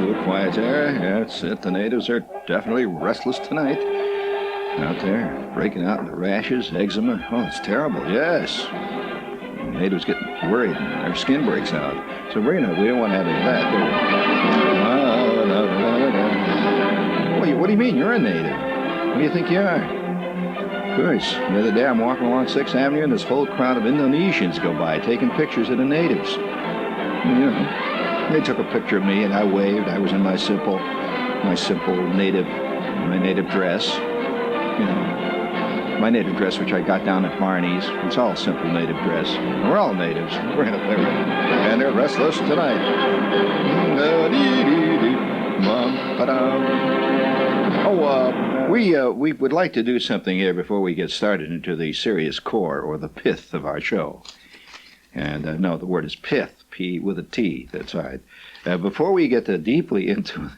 a little quiet there. That's it. The natives are definitely restless tonight. Out there, breaking out into rashes, eczema. Oh, it's terrible. Yes. The natives get worried and their skin breaks out. So we don't want to have any of that, do we? What do you mean? You're a native. What do you think you are? Of course. The other day I'm walking along 6th Avenue and this whole crowd of Indonesians go by taking pictures of the natives. You know, they took a picture of me and I waved. I was in my simple native dress. You know, my native dress, which I got down at Barney's. It's all simple native dress. We're all natives. And they're restless tonight. We would like to do something here before we get started into the serious core or the pith of our show. And no, the word is pith, P with a T. That's right. Before we get deeply into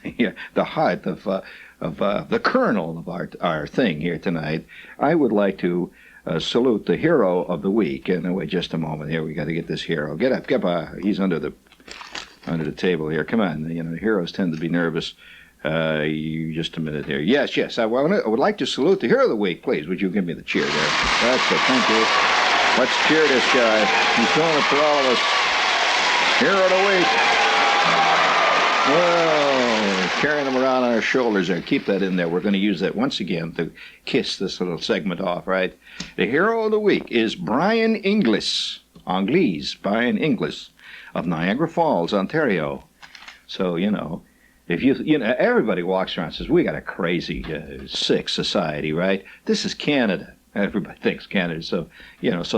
the heart of the kernel of our thing here tonight, I would like to salute the hero of the week. And wait just a moment here. We got to get this hero. Get up. He's under the table here. Come on. You know, heroes tend to be nervous. Just a minute here. Yes. I would like to salute the hero of the week. Please, would you give me the cheer there? That's it. Thank you. Let's cheer this guy. He's doing it for all of us. Hero of the week. Well, carrying them around on our shoulders there. Keep that in there. We're going to use that once again to kiss this little segment off, right? The hero of the week is Brian Inglis. Brian Inglis of Niagara Falls, Ontario. So, you know, if everybody walks around and says, we got a crazy, sick society, right? This is Canada. Everybody thinks Canada's so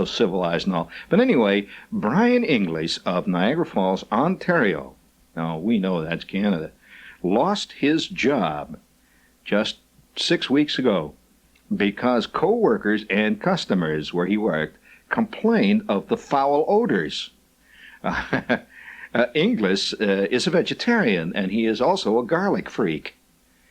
civilized and all. But anyway, Brian Inglis of Niagara Falls, Ontario, now we know that's Canada, lost his job just 6 weeks ago because co-workers and customers where he worked complained of the foul odors. Inglis is a vegetarian, and he is also a garlic freak.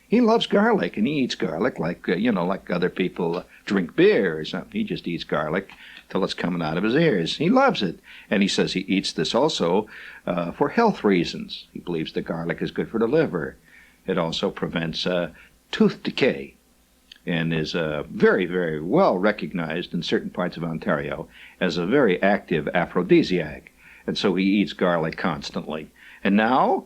He loves garlic, and he eats garlic like other people drink beer or something. He just eats garlic till it's coming out of his ears. He loves it. And he says he eats this also for health reasons. He believes that garlic is good for the liver. It also prevents tooth decay and is very, very well recognized in certain parts of Ontario as a very active aphrodisiac. And so he eats garlic constantly. And now,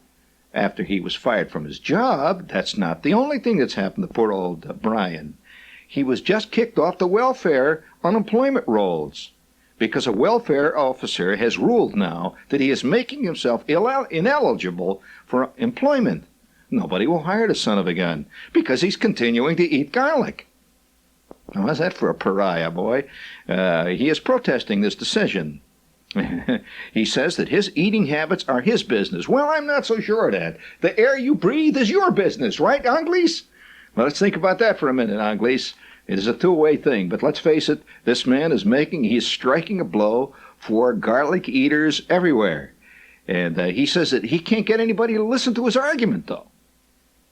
after he was fired from his job, that's not the only thing that's happened to poor old Brian. He was just kicked off the welfare unemployment rolls because a welfare officer has ruled now that he is making himself ineligible for employment. Nobody will hire the son of a gun because he's continuing to eat garlic. Now, how's that for a pariah, boy? He is protesting this decision. He says that his eating habits are his business. Well, I'm not so sure of that. The air you breathe is your business, right, Inglis? Well, let's think about that for a minute, Inglis. It is a two-way thing, but let's face it, this man is striking a blow for garlic eaters everywhere. And he says that he can't get anybody to listen to his argument, though.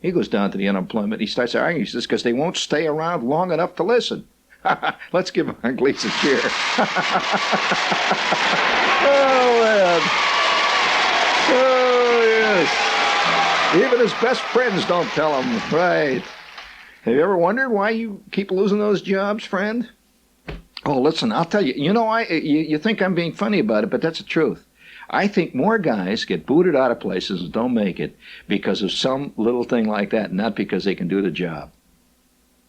He goes down to the unemployment. He starts arguing. He says, because they won't stay around long enough to listen. Let's give Inglis a cheer. Oh, man. Oh, yes. Even his best friends don't tell him. Right. Have you ever wondered why you keep losing those jobs, friend? Oh, listen, I'll tell you. You know, you think I'm being funny about it, but that's the truth. I think more guys get booted out of places and don't make it because of some little thing like that, not because they can do the job.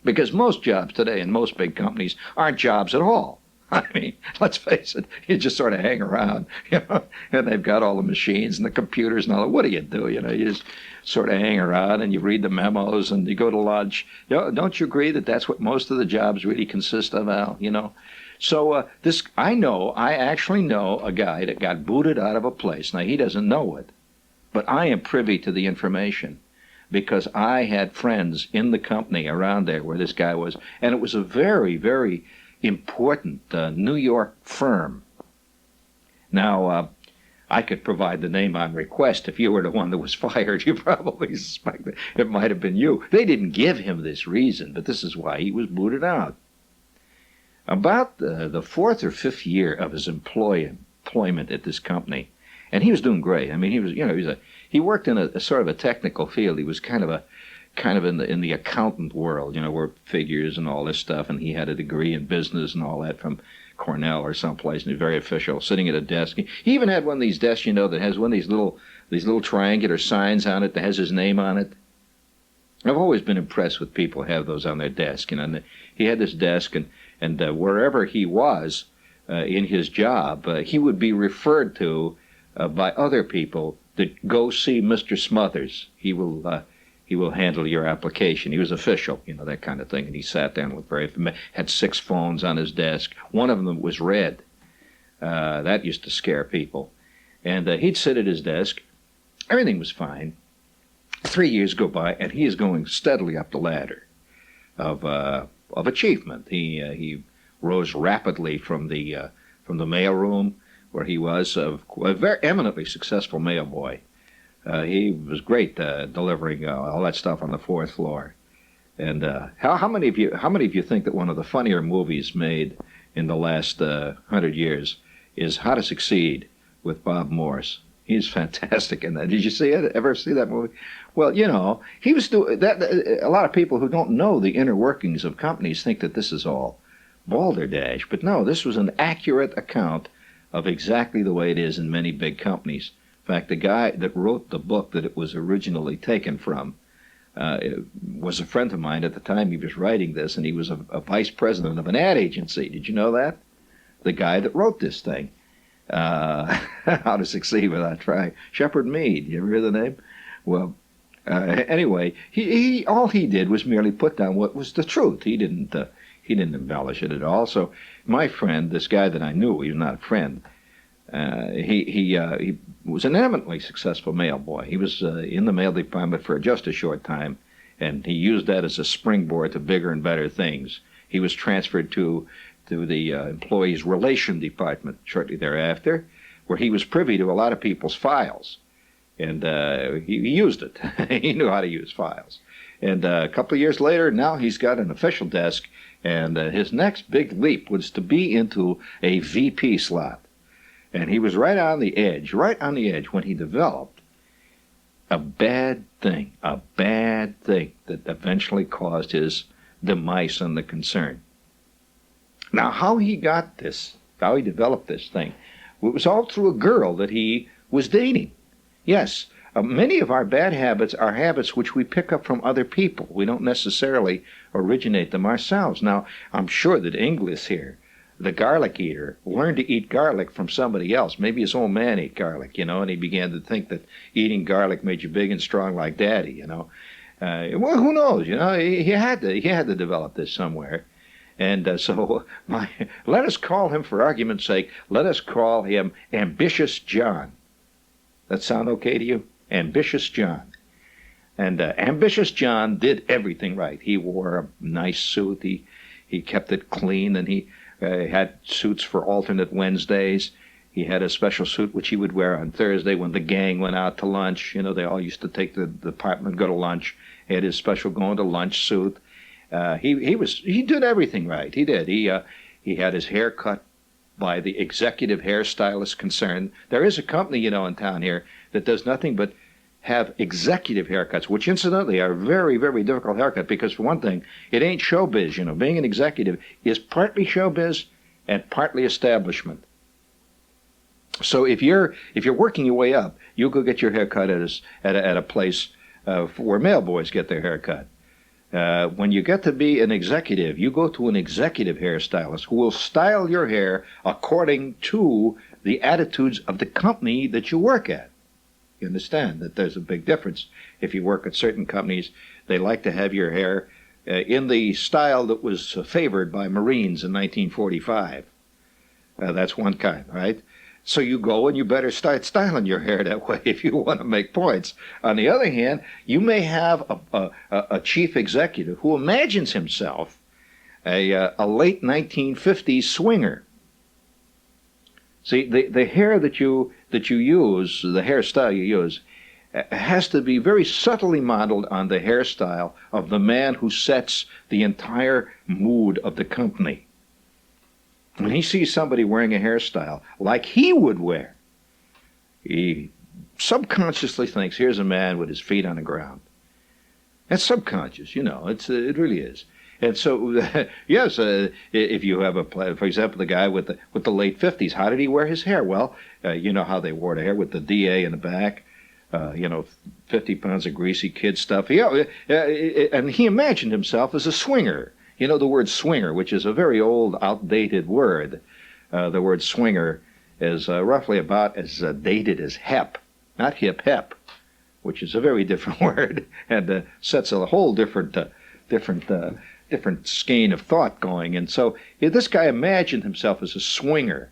Because most jobs today in most big companies aren't jobs at all. I mean, let's face it, you just sort of hang around, and they've got all the machines and the computers and all that. What do? You just sort of hang around and you read the memos and you go to lunch. Don't you agree that that's what most of the jobs really consist of, Al? So I actually know a guy that got booted out of a place. Now, he doesn't know it, but I am privy to the information because I had friends in the company around there where this guy was, and it was a very, very important New York firm. Now, I could provide the name on request. If you were the one that was fired, you probably suspect that it might have been you. They didn't give him this reason, but this is why he was booted out. About the fourth or fifth year of his employment at this company, And he was doing great. I mean, he was, he worked in a sort of a technical field. He was kind of in the accountant world, where figures and all this stuff. And he had a degree in business and all that from Cornell or someplace, and he was very official, sitting at a desk. He even had one of these desks, that has one of these little triangular signs on it that has his name on it. I've always been impressed with people who have those on their desk. And he had this desk, and wherever he was in his job, he would be referred to by other people that go see Mr. Smothers. He will handle your application. He was official, that kind of thing. And he sat there and looked had 6 phones on his desk. One of them was red. That used to scare people. And he'd sit at his desk. Everything was fine. 3 years go by, and he is going steadily up the ladder of achievement. He rose rapidly from the mailroom, where he was a very eminently successful mail boy. He was great delivering all that stuff on the 4th floor. And how many of you think that one of the funnier movies made in the last 100 years is How to Succeed with Bob Morse? He's fantastic in that. Did you see it? Ever see that movie? Well, he was doing that. A lot of people who don't know the inner workings of companies think that this is all balderdash, but no, this was an accurate account of exactly the way it is in many big companies. In fact, the guy that wrote the book that it was originally taken from was a friend of mine at the time he was writing this, and he was a vice president of an ad agency. Did you know that? The guy that wrote this thing, How to Succeed Without Trying, Shepard Mead. You ever hear the name? Well, anyway, he all he did was merely put down what was the truth. He didn't embellish it at all. So my friend, this guy that I knew, he was not a friend. He was an eminently successful mail boy. He was in the mail department for just a short time, and he used that as a springboard to bigger and better things. He was transferred to the employees' relation department shortly thereafter, where he was privy to a lot of people's files, and he used it. He knew how to use files. And a couple of years later, now he's got an official desk, and his next big leap was to be into a VP slot. And he was right on the edge when he developed a bad thing that eventually caused his demise in the concern. Now, how he developed this thing, it was all through a girl that he was dating. Yes, many of our bad habits are habits which we pick up from other people. We don't necessarily originate them ourselves. Now, I'm sure that Inglis here, the garlic eater, learned to eat garlic from somebody else. Maybe his old man ate garlic, and he began to think that eating garlic made you big and strong like Daddy, Well, who knows? He had to develop this somewhere. And so let us call him, for argument's sake, let us call him Ambitious John. That sound okay to you? Ambitious John. And Ambitious John did everything right. He wore a nice suit. He kept it clean, and he had suits for alternate Wednesdays. He had a special suit which he would wear on Thursday when the gang went out to lunch. They all used to take the department, go to lunch. He had his special going to lunch suit. He did everything right. He did. He had his hair cut by the executive hairstylist concerned. There is a company, in town here that does nothing but have executive haircuts, which incidentally are very, very difficult haircut because, for one thing, it ain't showbiz. Being an executive is partly showbiz and partly establishment. So if you're working your way up, you'll go get your hair cut at a place where mail boys get their hair cut. When you get to be an executive, you go to an executive hairstylist who will style your hair according to the attitudes of the company that you work at. You understand that there's a big difference. If you work at certain companies, they like to have your hair in the style that was favored by Marines in 1945. That's one kind, right? So you go and you better start styling your hair that way if you want to make points. On the other hand, you may have a chief executive who imagines himself a late 1950s swinger. See, the hair that you use, the hairstyle you use, has to be very subtly modeled on the hairstyle of the man who sets the entire mood of the company. When he sees somebody wearing a hairstyle like he would wear, he subconsciously thinks, here's a man with his feet on the ground. That's subconscious, it really is. And so, yes, if you have for example, the guy with the late 50s, how did he wear his hair? Well, you know how they wore the hair with the DA in the back, 50 pounds of greasy kid stuff. And he imagined himself as a swinger. You know the word swinger, which is a very old, outdated word. The word swinger is roughly about as dated as hep, not hip-hep, which is a very different word, and sets a whole different skein of thought going. And so this guy imagined himself as a swinger,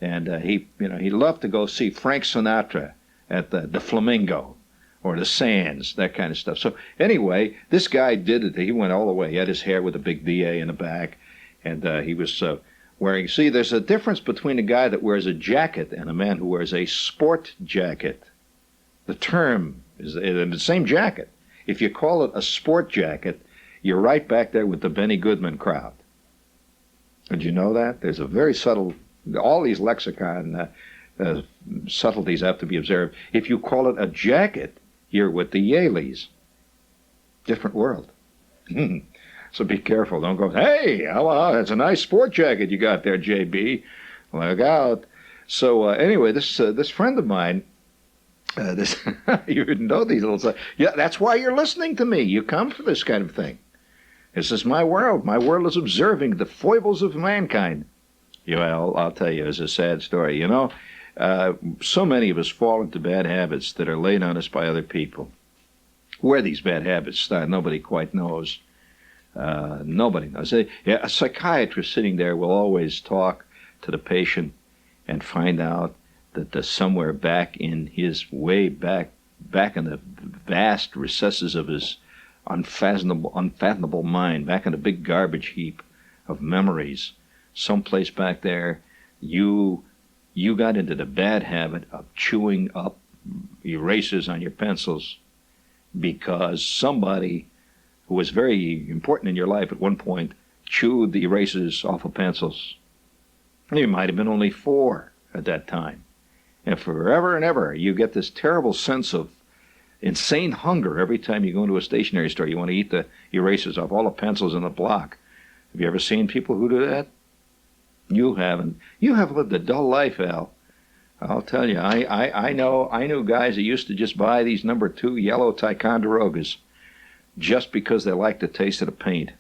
and he loved to go see Frank Sinatra at the Flamingo or the Sands, that kind of stuff. So anyway, this guy did it. He went all the way. He had his hair with a big DA in the back, and he was wearing. See, there's a difference between a guy that wears a jacket and a man who wears a sport jacket. The term is in the same jacket. If you call it a sport jacket, you're right back there with the Benny Goodman crowd. Did you know that? There's a very subtle, all these lexicon subtleties have to be observed. If you call it a jacket, you're with the Yaleys. Different world. So be careful. Don't go, hey, that's a nice sport jacket you got there, JB. Look out. So anyway, this friend of mine, you didn't know these little stuff. Yeah, that's why you're listening to me. You come for this kind of thing. This is my world. My world is observing the foibles of mankind. I'll tell you, it's a sad story. So many of us fall into bad habits that are laid on us by other people. Where these bad habits start, nobody quite knows. Nobody knows. A psychiatrist sitting there will always talk to the patient and find out that somewhere back in his way back in the vast recesses of his unfathomable mind, back in a big garbage heap of memories, someplace back there, you got into the bad habit of chewing up erasers on your pencils because somebody who was very important in your life at one point chewed the erasers off of pencils. You might have been only 4 at that time. And forever and ever, you get this terrible sense of insane hunger every time you go into a stationery store. You want to eat the erasers off all the pencils in the block. Have you ever seen people who do that? You haven't. You have lived a dull life, Al. I'll tell you, I knew guys that used to just buy these number 2 yellow Ticonderogas just because they liked the taste of the paint.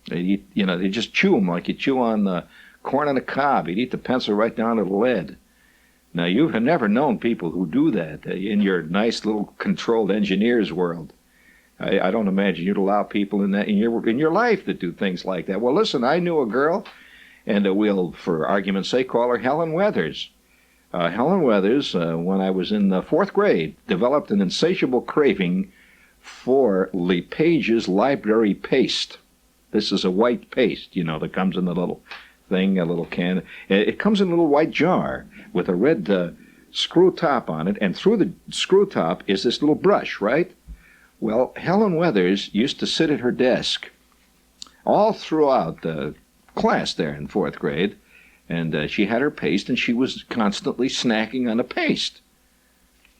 They just chew them like you chew on corn on the cob. You'd eat the pencil right down to the lead. Now, you have never known people who do that in your nice little controlled engineers world. I don't imagine you'd allow people in your life to do things like that. Well, listen, I knew a girl, and we'll, for argument's sake, call her Helen Weathers. Helen Weathers, when I was in the 4th grade, developed an insatiable craving for LePage's library paste. This is a white paste, that comes in the little thing, a little can. It comes in a little white jar with a red screw top on it, and through the screw top is this little brush, right? Well, Helen Weathers used to sit at her desk all throughout the class there in 4th grade, and she had her paste, and she was constantly snacking on the paste,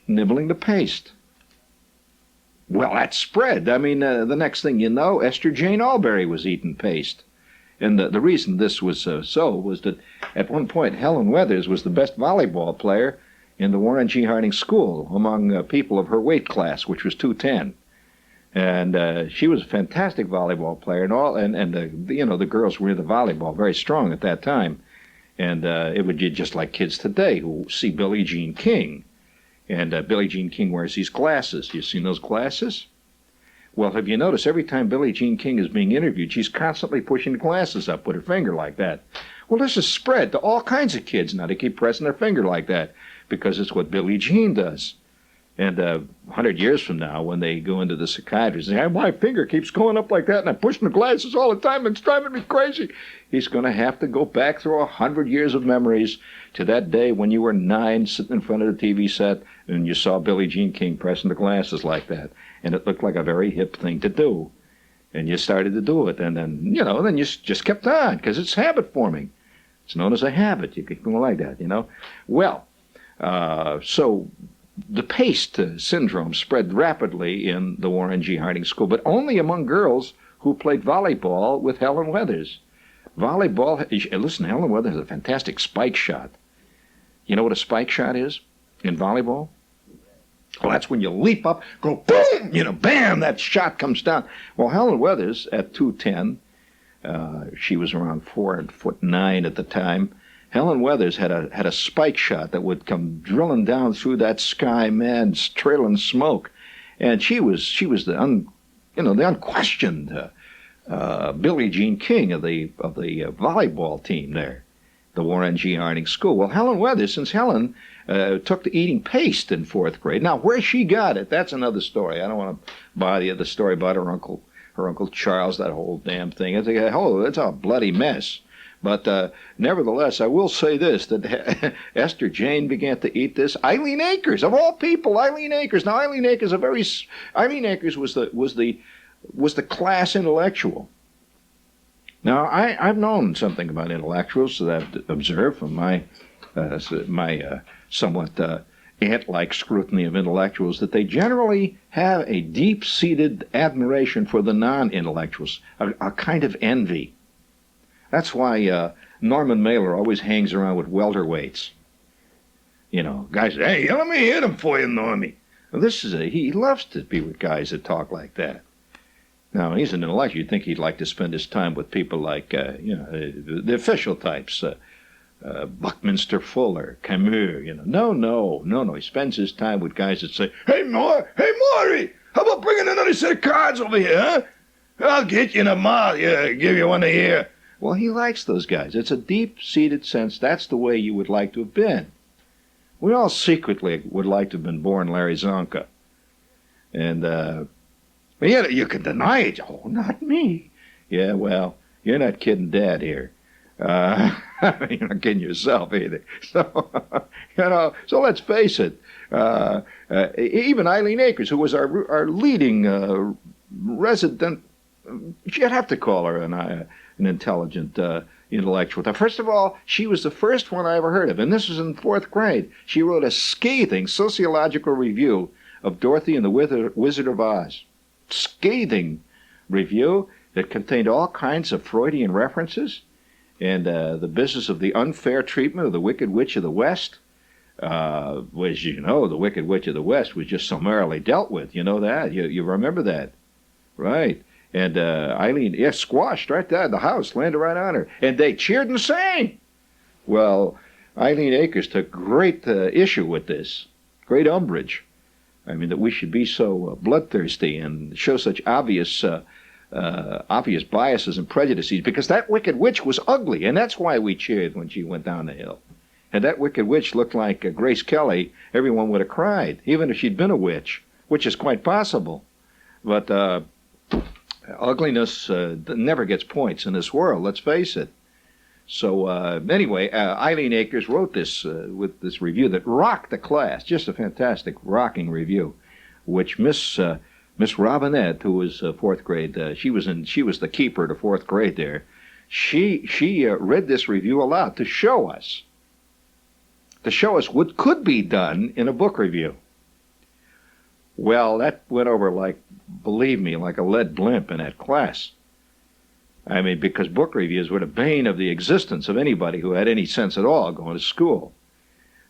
nibbling the paste. Well, that spread. I mean, the next thing you know, Esther Jane Albury was eating paste. And the reason this was so was that at one point Helen Weathers was the best volleyball player in the Warren G. Harding School among people of her weight class, which was 210. And she was a fantastic volleyball player, and the girls were into volleyball very strong at that time. And it would be just like kids today who see Billie Jean King. And Billie Jean King wears these glasses. You seen those glasses? Well, have you noticed every time Billie Jean King is being interviewed, she's constantly pushing the glasses up with her finger like that. Well, this is spread to all kinds of kids now. They keep pressing their finger like that because it's what Billie Jean does. And 100 years from now, when they go into the psychiatrist and say, my finger keeps going up like that, and I'm pushing the glasses all the time, and it's driving me crazy, he's going to have to go back through 100 years of memories to that day when you were 9, sitting in front of the TV set, and you saw Billie Jean King pressing the glasses like that. And it looked like a very hip thing to do. And you started to do it, and then you just kept on, because it's habit forming. It's known as a habit. You keep going like that, Well, So the paste syndrome spread rapidly in the Warren G. Harding School, but only among girls who played volleyball with Helen Weathers. Volleyball, listen, Helen Weathers has a fantastic spike shot. You know what a spike shot is in volleyball? Well, that's when you leap up, go boom, bam, that shot comes down. Well, Helen Weathers at 210, she was around 4'9" at the time. Helen Weathers had a spike shot that would come drilling down through that sky, man, trailing smoke, and she was the unquestioned Billie Jean King of the volleyball team there, the Warren G. Harding School. Well, Helen Weathers, since Helen took to eating paste in 4th grade. Now, where she got it, that's another story. I don't want to bother you with the story about her Uncle Charles, that whole damn thing. It's a bloody mess. But nevertheless, I will say this, that Esther Jane began to eat this. Eileen Akers, of all people, Eileen Akers. Now, Eileen Akers was the class intellectual. Now, I've known something about intellectuals that I've observed from my somewhat ant-like scrutiny of intellectuals, that they generally have a deep-seated admiration for the non-intellectuals, a kind of envy. That's why Norman Mailer always hangs around with welterweights. Guys say, hey, let me hit him for you, Normie. Well, he loves to be with guys that talk like that. Now, he's an intellectual. You'd think he'd like to spend his time with people like, the official types, Buckminster Fuller, Camus, No. He spends his time with guys that say, hey, Maury, how about bringing another set of cards over here, huh? I'll get you in a mouth, give you one a year. Well, he likes those guys. It's a deep-seated sense. That's the way you would like to have been. We all secretly would like to have been born Larry Zonka. And, you can deny it. Oh, not me. Yeah, well, you're not kidding Dad here. You're not kidding yourself either. So, so let's face it. Even Eileen Akers, who was our leading resident, you'd have to call her an intelligent intellectual. Now, first of all, she was the first one I ever heard of, and this was in 4th grade. She wrote a scathing sociological review of Dorothy and the Wizard of Oz. Scathing review that contained all kinds of Freudian references and the business of the unfair treatment of the Wicked Witch of the West, which, the Wicked Witch of the West was just summarily dealt with. You know that? You remember that? Right. And Eileen, squashed right there. The house landed right on her. And they cheered and sang. Well, Eileen Akers took great issue with this, great umbrage. I mean, that we should be so bloodthirsty and show such obvious biases and prejudices, because that Wicked Witch was ugly, and that's why we cheered when she went down the hill. Had that Wicked Witch looked like Grace Kelly, everyone would have cried, even if she'd been a witch, which is quite possible. But ugliness never gets points in this world, let's face it. So anyway, Eileen Akers wrote this with this review that rocked the class, just a fantastic rocking review, which Miss Robinette, who was 4th grade, she was the keeper to 4th grade there. She read this review aloud to show us what could be done in a book review. Well, that went over believe me, like a lead blimp in that class. I mean, because book reviews were the bane of the existence of anybody who had any sense at all going to school.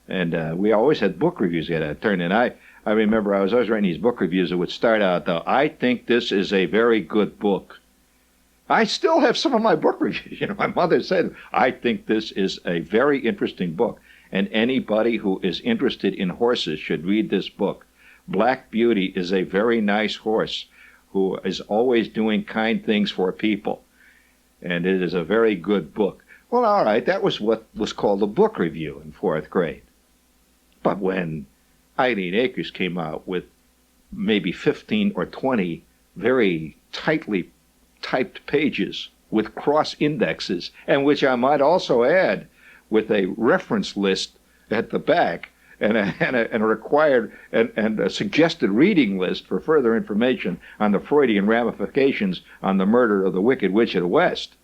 And we always had book reviews that had to turn in. I remember I was always writing these book reviews that would start out, though, I think this is a very good book. I still have some of my book reviews. My mother said, I think this is a very interesting book, and anybody who is interested in horses should read this book. Black Beauty is a very nice horse who is always doing kind things for people. And it is a very good book. Well, all right, that was what was called a book review in 4th grade. But when Eileen Akers came out with maybe 15 or 20 very tightly typed pages with cross indexes, and which I might also add with a reference list at the back, and a required and a suggested reading list for further information on the Freudian ramifications on the murder of the Wicked Witch of the West.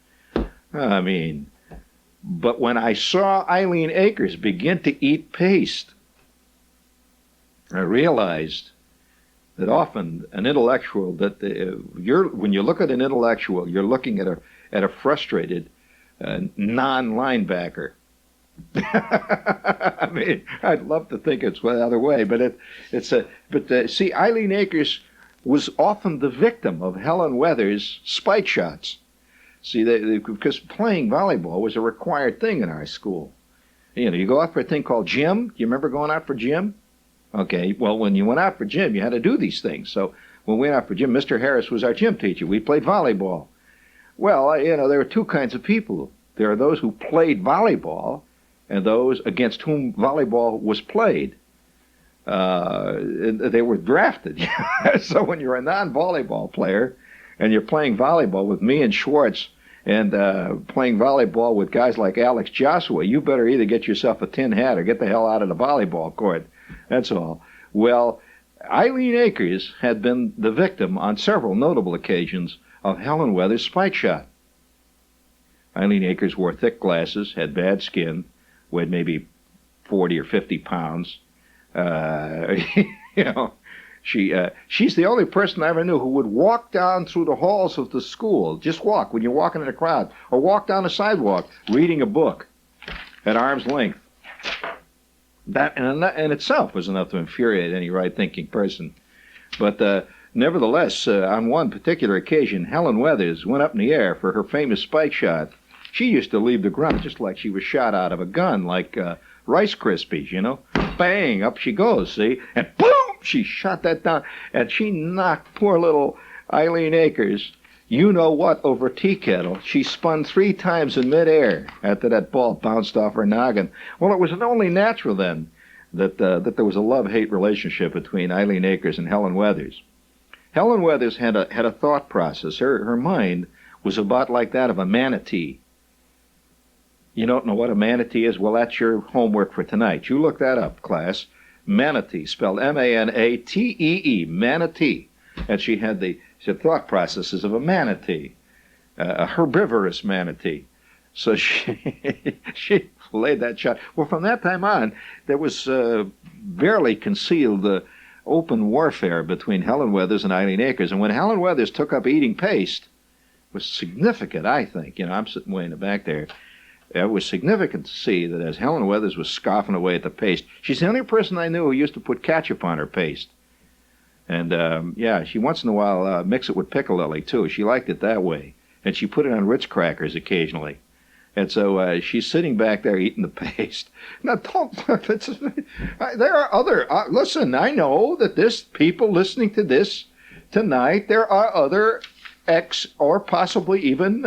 I mean, but when I saw Eileen Akers begin to eat paste, I realized that often an intellectual, that when you look at an intellectual, you're looking at a frustrated non-linebacker. I mean, I'd love to think it's the other way, but see, Eileen Akers was often the victim of Helen Weathers' spike shots. See, because playing volleyball was a required thing in our school. You know, you go out for a thing called gym. You remember going out for gym? Okay, well, when you went out for gym, you had to do these things. So when we went out for gym, Mr. Harris was our gym teacher. We played volleyball. Well, you know, there are two kinds of people. There are those who played volleyball and those against whom volleyball was played. They were drafted. So when you're a non-volleyball player and you're playing volleyball with me and Schwartz and playing volleyball with guys like Alex Joshua, you better either get yourself a tin hat or get the hell out of the volleyball court. That's all. Well, Eileen Akers had been the victim on several notable occasions of Helen Weathers' spike shot. Eileen Akers wore thick glasses, had bad skin, weighed maybe 40 or 50 pounds. You know, she's the only person I ever knew who would walk down through the halls of the school, just walk when you're walking in a crowd, or walk down a sidewalk reading a book at arm's length. That in itself was enough to infuriate any right-thinking person. But nevertheless, on one particular occasion, Helen Weathers went up in the air for her famous spike shot. She used to leave the ground just like she was shot out of a gun, like Rice Krispies, you know. Bang, up she goes, see? And boom, she shot that down. And she knocked poor little Eileen Akers, you know what, over a tea kettle. She spun 3 times in midair after that ball bounced off her noggin. Well, it was only natural then that there was a love-hate relationship between Eileen Akers and Helen Weathers. Helen Weathers had a thought process. Her mind was about like that of a manatee. You don't know what a manatee is? Well, that's your homework for tonight. You look that up, class. Manatee, spelled M-A-N-A-T-E-E, manatee. And she had thought processes of a manatee, a herbivorous manatee. So she laid that shot. Well, from that time on, there was barely concealed open warfare between Helen Weathers and Eileen Akers. And when Helen Weathers took up eating paste, it was significant, I think. You know, I'm sitting way in the back there. It was significant to see that as Helen Weathers was scoffing away at the paste, she's the only person I knew who used to put ketchup on her paste. And, yeah, she once in a while mix it with piccalilli, too. She liked it that way. And she put it on Ritz crackers occasionally. And so she's sitting back there eating the paste. Now, there are other, listen, I know that people listening to this tonight, there are other or possibly even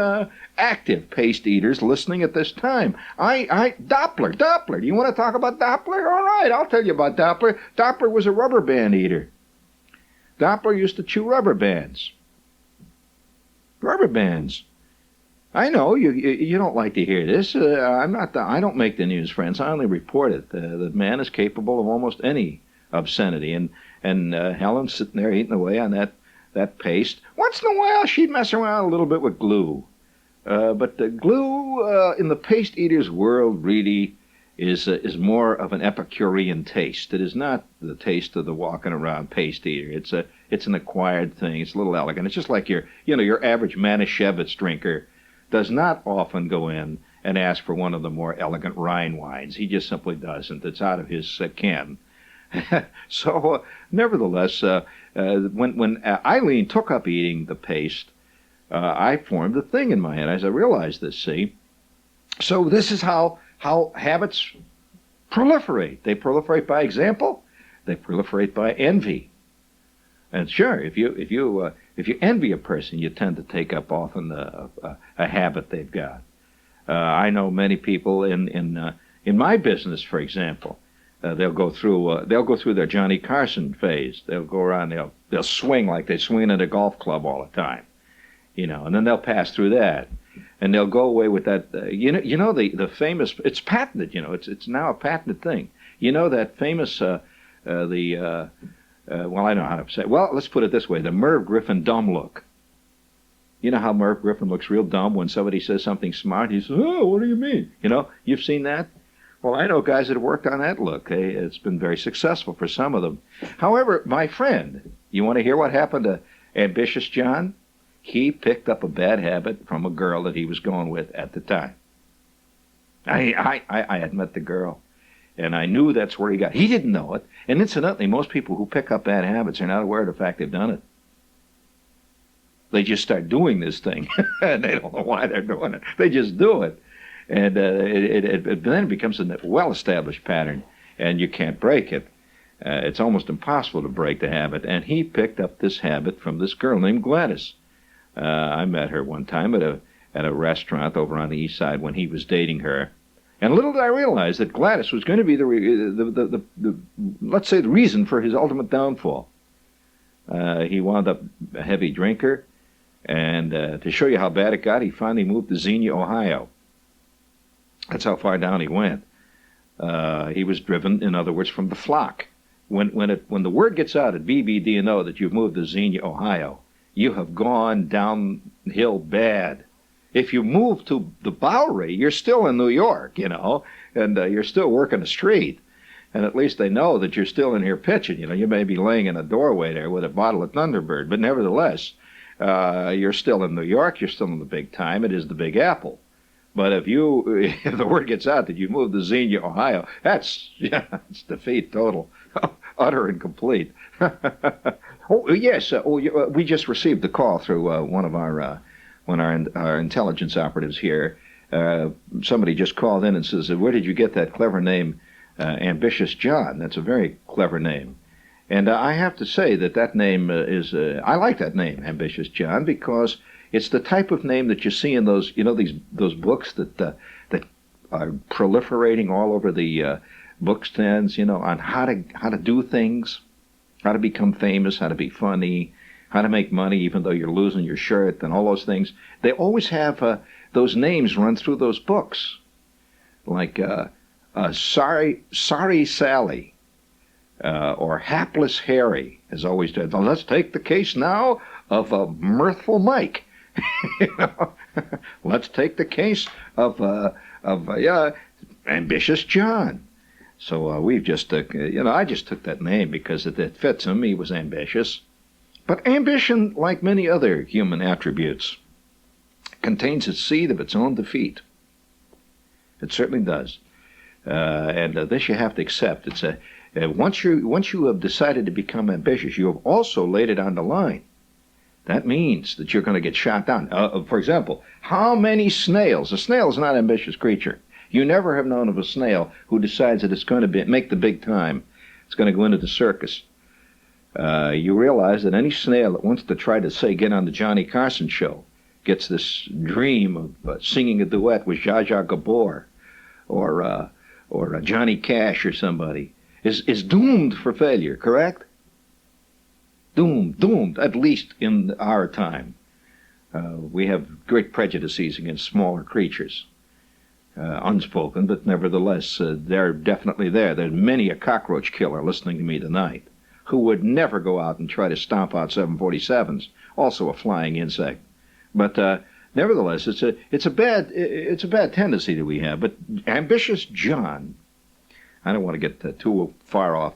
active paste eaters listening at this time. Doppler. Do you want to talk about Doppler? All right, I'll tell you about Doppler. Doppler was a rubber band eater. Doppler used to chew rubber bands. Rubber bands. I know you don't like to hear this. I don't make the news, friends. I only report it. The man is capable of almost any obscenity, and Helen's sitting there eating away on that paste. Once in a while, she'd mess around a little bit with glue. But the glue in the paste eater's world really is more of an Epicurean taste. It is not the taste of the walking around paste eater. It's an acquired thing. It's a little elegant. It's just like your average Manischewitz drinker does not often go in and ask for one of the more elegant Rhine wines. He just simply doesn't. It's out of his ken. So, nevertheless, when Eileen took up eating the paste, I formed a thing in my head as I realized this, see? So this is how habits proliferate. They proliferate by example. They proliferate by envy. And sure, if you envy a person, you tend to take up often a habit they've got. I know many people in my business, for example. They'll go through their Johnny Carson phase. They'll go around. They'll swing like they swing at a golf club all the time, and then they'll pass through that, and they'll go away with that. The famous. It's patented. It's now a patented thing. That famous well, I know how to say it. Well, let's put it this way: the Merv Griffin dumb look. You know how Merv Griffin looks real dumb when somebody says something smart. He says, "Oh, what do you mean?" You've seen that. Well, I know guys that have worked on that look. It's been very successful for some of them. However, my friend, you want to hear what happened to Ambitious John? He picked up a bad habit from a girl that he was going with at the time. I had met the girl, and I knew that's where he got. He didn't know it. And incidentally, most people who pick up bad habits are not aware of the fact they've done it. They just start doing this thing, and they don't know why they're doing it. They just do it. And it then becomes a well-established pattern, and you can't break it. It's almost impossible to break the habit. And he picked up this habit from this girl named Gladys. I met her one time at a restaurant over on the east side when he was dating her. And little did I realize that Gladys was going to be the let's say, the reason for his ultimate downfall. He wound up a heavy drinker, and to show you how bad it got, he finally moved to Xenia, Ohio. That's how far down he went. He was driven, in other words, from the flock. When the word gets out at BBD&O that you've moved to Xenia, Ohio, you have gone downhill bad. If you move to the Bowery, you're still in New York, and you're still working the street. And at least they know that you're still in here pitching. You may be laying in a doorway there with a bottle of Thunderbird, but nevertheless, you're still in New York. You're still in the big time. It is the Big Apple. But if the word gets out that you moved to Xenia, Ohio, it's defeat total, utter and complete. Oh yes, we just received a call through one of our intelligence operatives here. Somebody just called in and says, "Where did you get that clever name, Ambitious John?" That's a very clever name. And I have to say that name I like that name, Ambitious John, because it's the type of name that you see in those books that are proliferating all over the bookstands, on how to do things, how to become famous, how to be funny, how to make money even though you're losing your shirt, and all those things. They always have those names run through those books, like Sorry Sally, or Hapless Harry, as always did. Now, let's take the case now of Mirthful Mike. Let's take the case of Ambitious John. So we've just, I just took that name because it fits him. He was ambitious. But ambition, like many other human attributes, contains a seed of its own defeat. It certainly does. And this you have to accept. It's once you have decided to become ambitious, you have also laid it on the line. That means that you're going to get shot down. For example, how many snails? A snail is not an ambitious creature. You never have known of a snail who decides that it's going to make the big time. It's going to go into the circus. You realize that any snail that wants to try to, get on the Johnny Carson show gets this dream of singing a duet with Zsa Zsa Gabor or Johnny Cash or somebody, is doomed for failure, correct? Doomed, at least in our time. We have great prejudices against smaller creatures. Unspoken, but nevertheless, they're definitely there. There's many a cockroach killer listening to me tonight who would never go out and try to stomp out 747s, also a flying insect. But nevertheless, it's a bad tendency that we have. But Ambitious John, I don't want to get too far off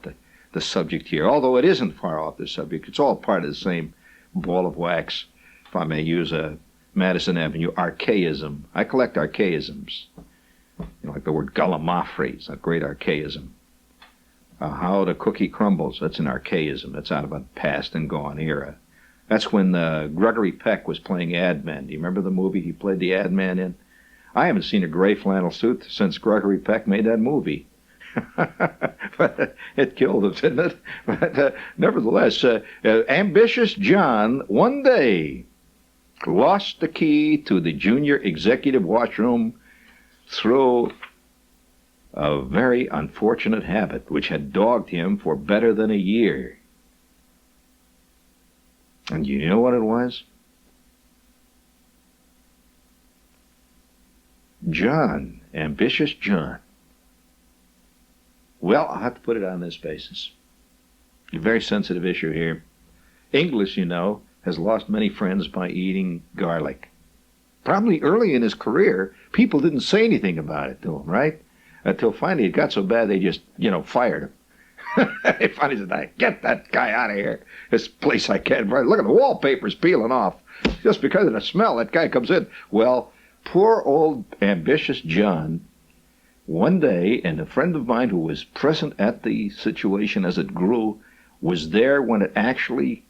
the subject here, although it isn't far off the subject. It's all part of the same ball of wax, if I may use a Madison Avenue archaism. I collect archaisms. Like the word gallimaufry, it's a great archaism. How the cookie crumbles, that's an archaism. That's out of a past and gone era. That's when Gregory Peck was playing Ad Man. Do you remember the movie he played the Ad Man in? I haven't seen a gray flannel suit since Gregory Peck made that movie. But it killed us, didn't it? But nevertheless, Ambitious John one day lost the key to the junior executive washroom through a very unfortunate habit which had dogged him for better than a year. And you know what it was? John, Ambitious John. Well, I'll have to put it on this basis. A very sensitive issue here. Inglis, has lost many friends by eating garlic. Probably early in his career, people didn't say anything about it to him, right? until finally it got so bad they just, fired him. They finally said, get that guy out of here. This place I can't. Look at the wallpaper's peeling off. Just because of the smell, that guy comes in. Well, poor old ambitious John, one day, and a friend of mine who was present at the situation as it grew, was there when it actually,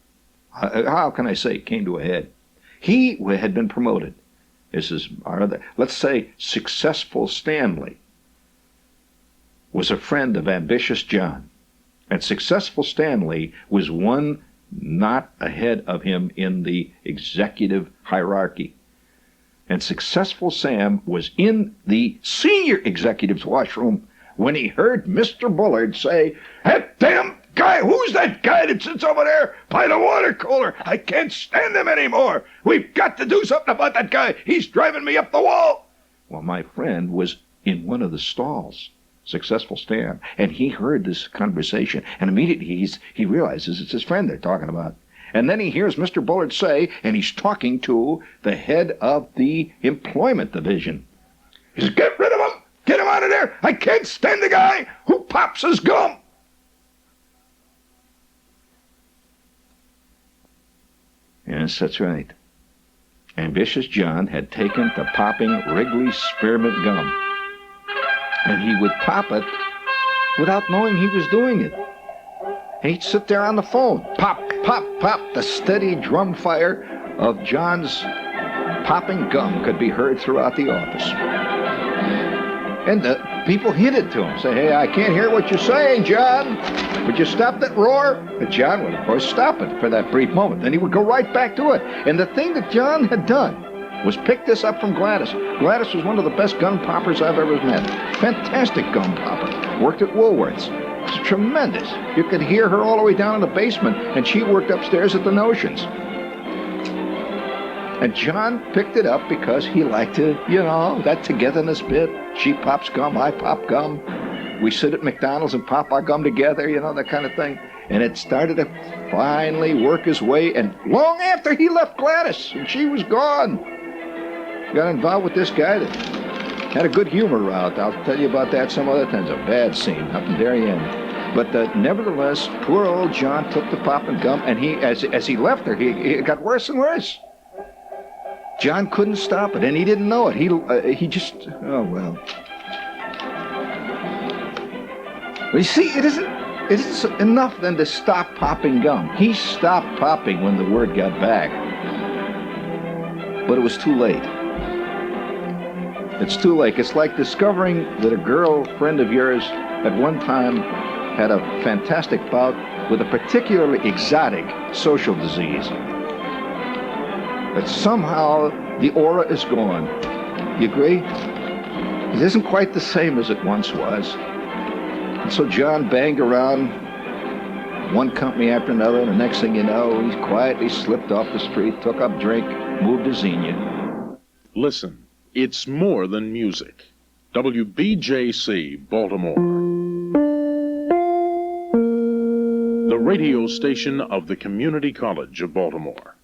how can I say, came to a head. He had been promoted. This is our other, let's say, successful Stanley was a friend of ambitious John. And successful Stanley was one not ahead of him in the executive hierarchy. And successful Sam was in the senior executive's washroom when he heard Mr. Bullard say, "That damn guy, who's that guy that sits over there by the water cooler? I can't stand him anymore. We've got to do something about that guy. He's driving me up the wall." Well, my friend was in one of the stalls, successful Stan, and he heard this conversation, and immediately he realizes it's his friend they're talking about. And then he hears Mr. Bullard say, and he's talking to the head of the employment division. He says, "Get rid of him! Get him out of there! I can't stand the guy who pops his gum!" Yes, that's right. Ambitious John had taken to popping Wrigley's spearmint gum. And he would pop it without knowing he was doing it. He'd sit there on the phone, pop, pop, pop. The steady drum fire of John's popping gum could be heard throughout the office. And the people hinted to him, say, "Hey, I can't hear what you're saying, John. Would you stop that roar?" But John would, of course, stop it for that brief moment. Then he would go right back to it. And the thing that John had done was pick this up from Gladys. Gladys was one of the best gun poppers I've ever met. Fantastic gun popper. Worked at Woolworth's. It was tremendous. You could hear her all the way down in the basement, and she worked upstairs at the Notions. And John picked it up because he liked to, that togetherness bit. She pops gum, I pop gum. We sit at McDonald's and pop our gum together, that kind of thing. And it started to finally work his way, and long after he left Gladys, and she was gone, got involved with this guy that had a good humor route. I'll tell you about that some other time. It's a bad scene up in Darien. But nevertheless, poor old John took the popping gum, and he, as he left her, it got worse and worse. John couldn't stop it, and he didn't know it. He just, oh well. But you see, it isn't enough then to stop popping gum. He stopped popping when the word got back. But it was too late. It's too late. It's like discovering that a girlfriend of yours at one time had a fantastic bout with a particularly exotic social disease. But somehow the aura is gone. You agree? It isn't quite the same as it once was. And so John banged around one company after another, and the next thing you know, he quietly slipped off the street, took up drink, moved to Xenia. Listen, it's more than music. WBJC, Baltimore. The radio station of the Community College of Baltimore.